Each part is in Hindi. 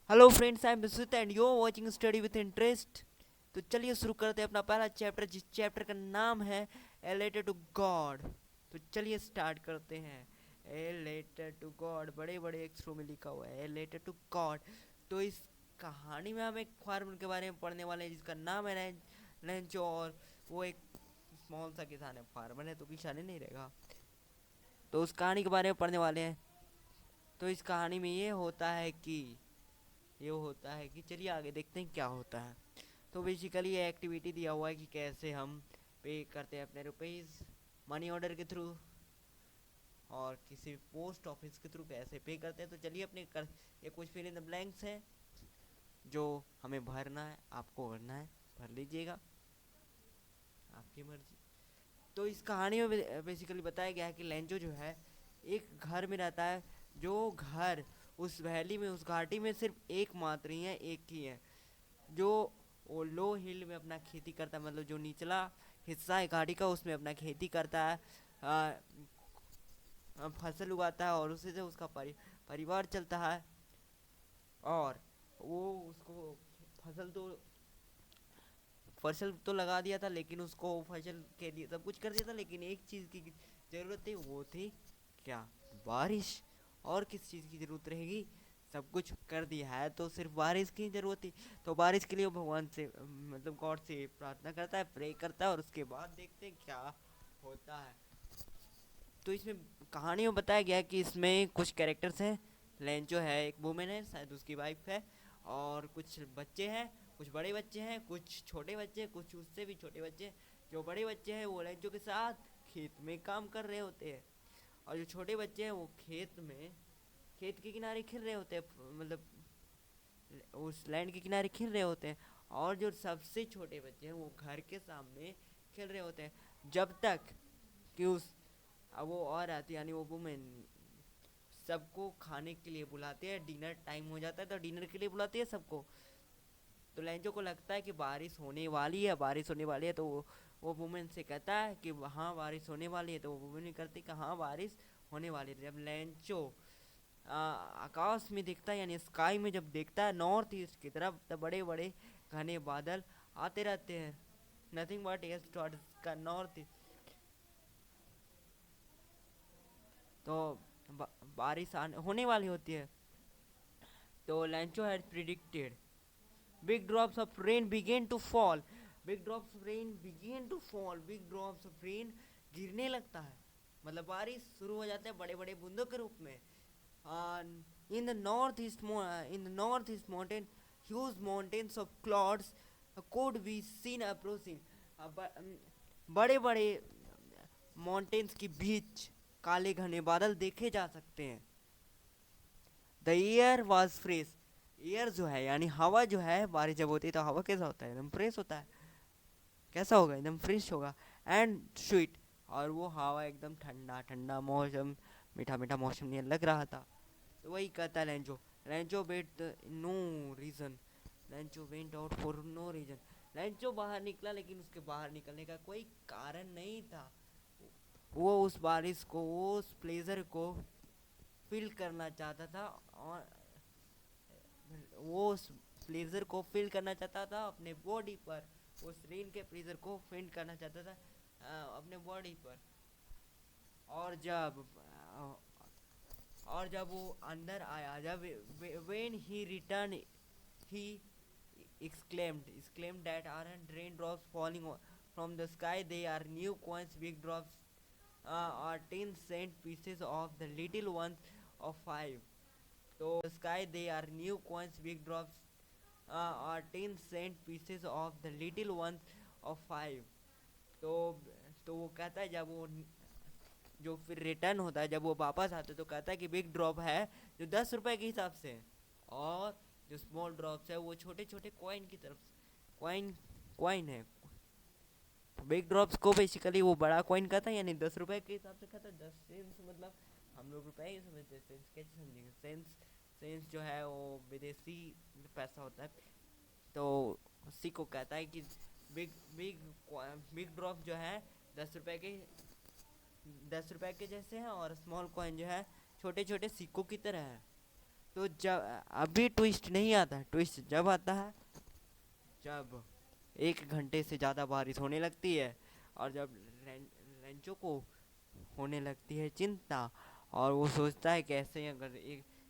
Hello friends, I am Vishwit and you are watching study with interest. तो चलिए शुरू करते हैं अपना पहला चैप्टर, जिस चैप्टर का नाम है ए लेटर टू गॉड। तो चलिए स्टार्ट करते हैं। ए लेटर टू गॉड बड़े बड़े अक्षरों में लिखा हुआ है, ए लेटर टू गॉड। तो इस कहानी में हम एक फार्मर के बारे में पढ़ने वाले हैं जिसका नाम है लेंचो। और वो एक स्मॉल सा किसान है, फार्मर है तो किसान ही नहीं रहेगा। तो उस कहानी के बारे में पढ़ने वाले हैं। तो इस कहानी में ये होता है कि चलिए आगे देखते हैं क्या होता है। तो बेसिकली ये एक्टिविटी दिया हुआ है कि कैसे हम पे करते हैं अपने रुपीज़ मनी ऑर्डर के थ्रू, और किसी पोस्ट ऑफिस के थ्रू कैसे पे करते हैं। तो चलिए ये कुछ फिल इन द ब्लैंक्स है जो हमें भरना है, आपको भरना है, भर लीजिएगा, आपकी मर्जी। तो इस कहानी में बेसिकली बताया गया है कि लेंजो जो है एक घर में रहता है। जो घर उस वैली में, उस घाटी में सिर्फ एक मात्र ही है, एक ही है। जो वो लो हिल में अपना खेती करता है, मतलब जो निचला हिस्सा है घाटी का, उसमें अपना खेती करता है। आ, फसल उगाता है और उसी से उसका परिवार चलता है। और वो उसको फसल तो फसल तो लगा दिया था, लेकिन उसको फसल के लिए सब कुछ कर दिया था, लेकिन एक चीज़ की ज़रूरत थी, वो थी क्या? बारिश। और किस चीज़ की ज़रूरत रहेगी? सब कुछ कर दिया है तो सिर्फ बारिश की ज़रूरत थी। तो बारिश के लिए वो भगवान से, मतलब गॉड से प्रार्थना करता है, प्रे करता है, और उसके बाद देखते हैं क्या होता है। तो इसमें कहानी में बताया गया है कि इसमें कुछ कैरेक्टर्स हैं। लेंचो है, एक वुमेन है, शायद उसकी वाइफ है, और कुछ बच्चे हैं, कुछ बड़े बच्चे हैं, कुछ छोटे बच्चे, कुछ उससे भी छोटे बच्चे। जो बड़े बच्चे हैं वो लेंचो के साथ खेत में काम कर रहे होते हैं, और जो छोटे बच्चे हैं वो खेत के किनारे खेल रहे होते हैं, मतलब उस लैंड के किनारे खेल रहे होते हैं। और जो सबसे छोटे बच्चे हैं वो घर के सामने खेल रहे होते हैं, जब तक कि उस अब वो और आती, यानी वो वुमेन सबको खाने के लिए बुलाते हैं। डिनर टाइम हो जाता है तो डिनर के लिए बुलाती है सबको। तो लेंचो को लगता है कि बारिश होने वाली है, बारिश होने वाली है। तो वो वुमेन से कहता है कि हाँ बारिश होने वाली है। तो वो वुमेन कहती है कि हाँ बारिश होने वाली है। जब लेंचो आकाश में देखता है, यानी स्काई में जब देखता है नॉर्थ ईस्ट की तरफ, तब बड़े बड़े घने बादल आते रहते हैं। नथिंग बट यस का नॉर्थ। तो बारिश होने वाली होती है। तो Lencho had predicted big drops of rain began to fall, big drops of rain began to fall, big drops of rain गिरने लगता है, मतलब बारिश शुरू हो जाता है बड़े बड़े बूंदों के रूप में। In the north east mountain huge mountains of clouds could be seen approaching। बड़े बड़े माउंटेन्स के बीच काले घने बादल देखे जा सकते हैं। The air was fresh. Air जो है यानी हवा जो है, बारिश जब होती है तो हवा कैसा होता है? एकदम फ्रेश होता है। कैसा होगा? एकदम फ्रेश होगा। एंड स्वीट, और वो हवा एकदम ठंडा ठंडा, मौसम मीठा मीठा मौसम नहीं लग रहा था। तो वही कहता है Lencho. Lencho went no reason, Lencho went out for no reason. Lencho बाहर निकला, लेकिन उसके बाहर निकलने का कोई कारण नहीं था। वो उस बारिश को, वो उस प्लेजर को फील करना चाहता था, और वो उस प्लेजर को फील करना चाहता था अपने बॉडी पर। उस रेन के प्लेजर को फील करना चाहता था अपने बॉडी पर। और जब और जब वो अंदर आया, जब when he returned, he exclaimed that aren't raindrops falling from the sky, they are new coins, big drops are 10-cent pieces of the little ones of 5। तो sky they are new coins, big drops are 10-cent pieces of the little ones of 5। तो वो कहता है, जब वो जो फिर रिटर्न होता है, जब वो वापस आता है तो कहता है कि बिग ड्रॉप है जो 10 रुपए के हिसाब से है, और जो स्मॉल ड्रॉप्स है वो छोटे छोटे कॉइन की तरफ, कॉइन कॉइन है। बिग ड्रॉप्स को बेसिकली वो बड़ा कॉइन कहता है, यानी 10 रुपए के हिसाब से कहता है। 10 सेंस, मतलब हम लोग रुपए ही समझते हैं, सेंस कैसे समझेंगे? सेंस सेंस जो है वो विदेशी पैसा होता है। तो उसी को कहता है कि बिग बिग बिग ड्रॉप जो है 10 रुपए के 10 रुपए के जैसे हैं, और स्मॉल कॉइन जो है छोटे छोटे सिक्कों की तरह है। तो जब अभी ट्विस्ट नहीं आता, ट्विस्ट जब आता है जब 1 घंटे से ज़्यादा बारिश होने लगती है, और जब रेंचो को होने लगती है चिंता, और वो सोचता है कैसे अगर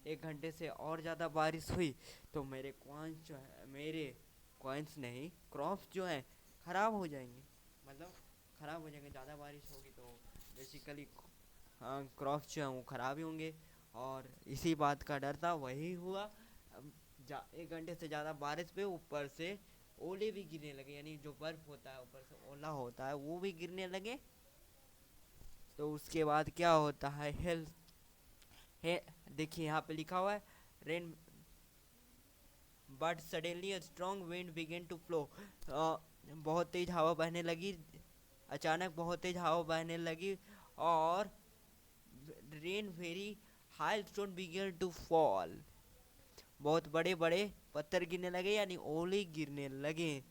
एक घंटे से और ज़्यादा बारिश हुई तो मेरे कॉइन्स जो है, मेरे कॉइन्स नहीं क्रॉप्स जो हैं ख़राब हो जाएंगे, मतलब ख़राब हो जाएंगे, ज़्यादा बारिश होगी तो बेसिकली हाँ क्रॉप्स जो हैं वो ख़राब ही होंगे। और इसी बात का डर था, वही हुआ। अब 1 घंटे से ज़्यादा बारिश पे ऊपर से ओले भी गिरने लगे, यानी जो बर्फ़ होता है ऊपर से ओला होता है वो भी गिरने लगे। तो उसके बाद क्या होता है, हेल्थ है, देखिए यहाँ पे लिखा हुआ है rain but suddenly a strong wind began to flow. बहुत तेज हवा बहने लगी, अचानक बहुत तेज हवा बहने लगी, और rain very hailstone began to fall, बहुत बड़े बड़े पत्थर गिरने लगे यानी ओले गिरने लगे।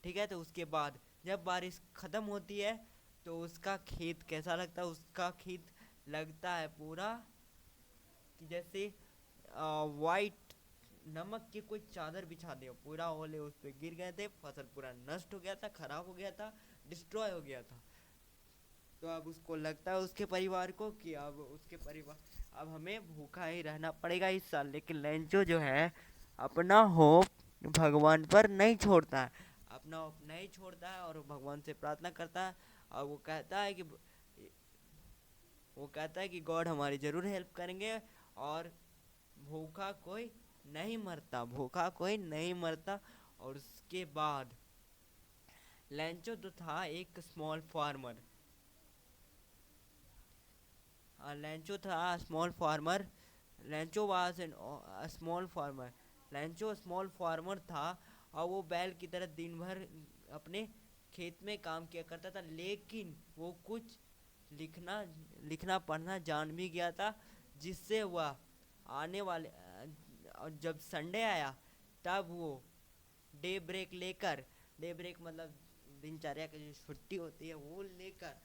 ठीक है, तो उसके बाद जब बारिश खत्म होती है तो उसका खेत कैसा लगता है, उसका खेत लगता है पूरा कि जैसे वाइट नमक की कोई चादर बिछा दे, पूरा ओले उस पे गिर गए थे, फसल पूरा नष्ट हो गया था, खराब हो गया था, डिस्ट्रॉय हो गया था। तो अब उसको लगता है उसके परिवार को कि अब उसके परिवार, अब हमें भूखा ही रहना पड़ेगा इस साल। लेकिन लेंचो जो है अपना होप भगवान पर नहीं छोड़ता है, अपना होप नहीं छोड़ता है और भगवान से प्रार्थना करता है। और वो कहता है कि गॉड हमारी ज़रूर हेल्प करेंगे, और भूखा कोई नहीं मरता, भूखा कोई नहीं मरता। और उसके बाद लेंचो तो था एक स्मॉल फार्मर, लेंचो था small farmer, Lencho was an small farmer, Lencho small farmer था। और वो बैल की तरह दिन भर अपने खेत में काम किया करता था, लेकिन वो कुछ लिखना लिखना पढ़ना जान भी गया था, जिससे वह आने वाले और जब संडे आया तब वो डे ब्रेक मतलब दिनचर्या की जो छुट्टी होती है वो लेकर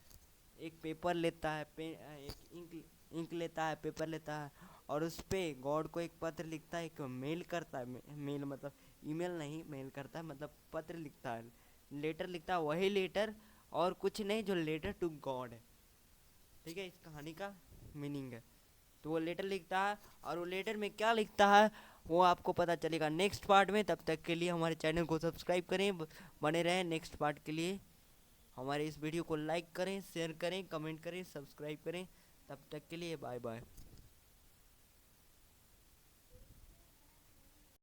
एक पेपर लेता है, एक इंक लेता है, पेपर लेता है, और उस पे गॉड को एक पत्र लिखता है, एक मेल करता है, मेल मतलब ईमेल नहीं, मेल करता है मतलब पत्र लिखता है, लेटर लिखता है, वही लेटर और कुछ नहीं जो लेटर टू गॉड है। ठीक है, इस कहानी का मीनिंग है। तो वो लेटर लिखता है, और वो लेटर में क्या लिखता है वो आपको पता चलेगा नेक्स्ट पार्ट में। तब तक के लिए हमारे चैनल को सब्सक्राइब करें, बने रहें नेक्स्ट पार्ट के लिए। हमारे इस वीडियो को लाइक करें, शेयर करें, कमेंट करें, सब्सक्राइब करें। तब तक के लिए बाय बाय।